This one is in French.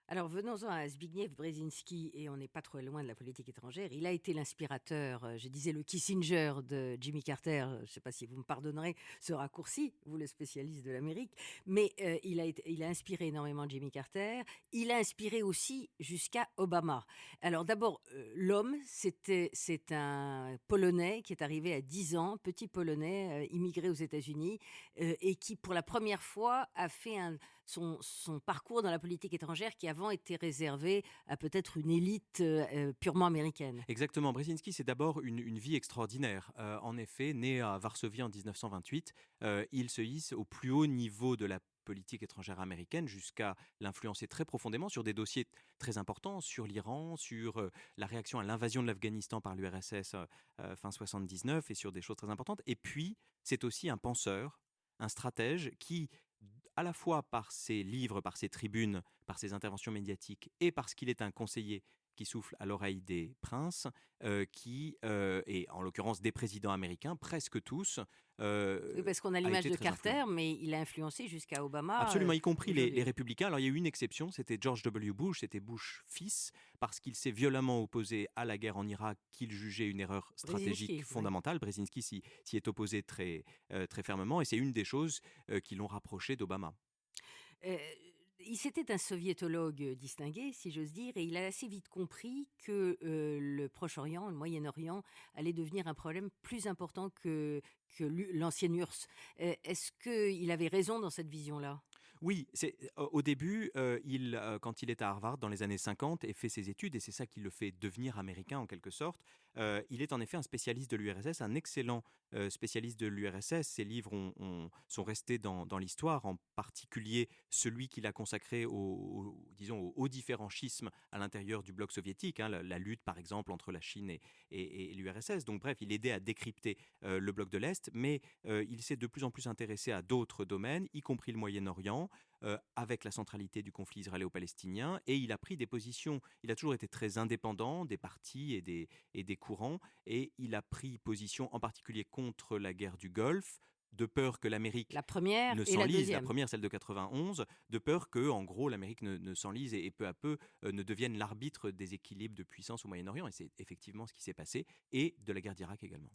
Alors venons-en à Zbigniew Brzezinski et on n'est pas trop loin de la politique étrangère. Il a été l'inspirateur, je disais le Kissinger de Jimmy Carter, je ne sais pas si vous me pardonnerez ce raccourci, vous le spécialiste de l'Amérique, mais il a inspiré énormément Jimmy Carter, il a inspiré aussi jusqu'à Obama. Alors d'abord, l'homme, c'est un Polonais qui est arrivé à 10 ans, petit Polonais, immigré aux États-Unis, et qui pour la première fois a fait son parcours dans la politique étrangère qui avant était réservé à peut-être une élite purement américaine. Exactement, Brzezinski, c'est d'abord une vie extraordinaire. En effet, né à Varsovie en 1928, il se hisse au plus haut niveau de la politique étrangère américaine jusqu'à l'influencer très profondément sur des dossiers très importants, sur l'Iran, sur la réaction à l'invasion de l'Afghanistan par l'URSS fin 79 et sur des choses très importantes. Et puis, c'est aussi un penseur, un stratège qui, à la fois par ses livres, par ses tribunes, par ses interventions médiatiques et parce qu'il est un conseiller qui souffle à l'oreille des princes, et en l'occurrence des présidents américains, presque tous, Oui, parce qu'on a a l'image été de très influent. Carter, mais il a influencé jusqu'à Obama Absolument, y compris les aujourd'hui. républicains. Alors il y a eu une exception, c'était George W. Bush, c'était Bush fils, parce qu'il s'est violemment opposé à la guerre en Irak qu'il jugeait une erreur stratégique Brzezinski, oui. fondamentale. Brzezinski s'y est opposé très fermement, et c'est une des choses qui l'ont rapproché d'Obama. Heu, c'était un soviétologue, distingué, si j'ose dire, et il a assez vite compris que, le Proche-Orient, le Moyen-Orient allait devenir un problème plus important que l'ancienne URSS. Est-ce qu'il avait raison dans cette vision-là? Oui, au début, quand il est à Harvard dans les années 50 et fait ses études, et c'est ça qui le fait devenir américain en quelque sorte, il est en effet un spécialiste de l'URSS, un excellent, spécialiste de l'URSS. Ses livres sont restés dans l'histoire, en particulier celui qu'il a consacré disons, aux différents schismes à l'intérieur du bloc soviétique, hein, la lutte par exemple entre la Chine et l'URSS. Donc bref, il aidait à décrypter, le bloc de l'Est, mais il s'est de plus en plus intéressé à d'autres domaines, y compris le Moyen-Orient, avec la centralité du conflit israélo-palestinien, et il a pris des positions. Il a toujours été très indépendant des partis et des courants, et il a pris position en particulier contre la guerre du Golfe, de peur que l'Amérique La première ne et la s'enlise, la deuxième. première, celle de 91, de peur que, en gros, l'Amérique ne s'enlise et peu à peu ne devienne l'arbitre des équilibres de puissance au Moyen-Orient. Et c'est effectivement ce qui s'est passé, et de la guerre d'Irak également.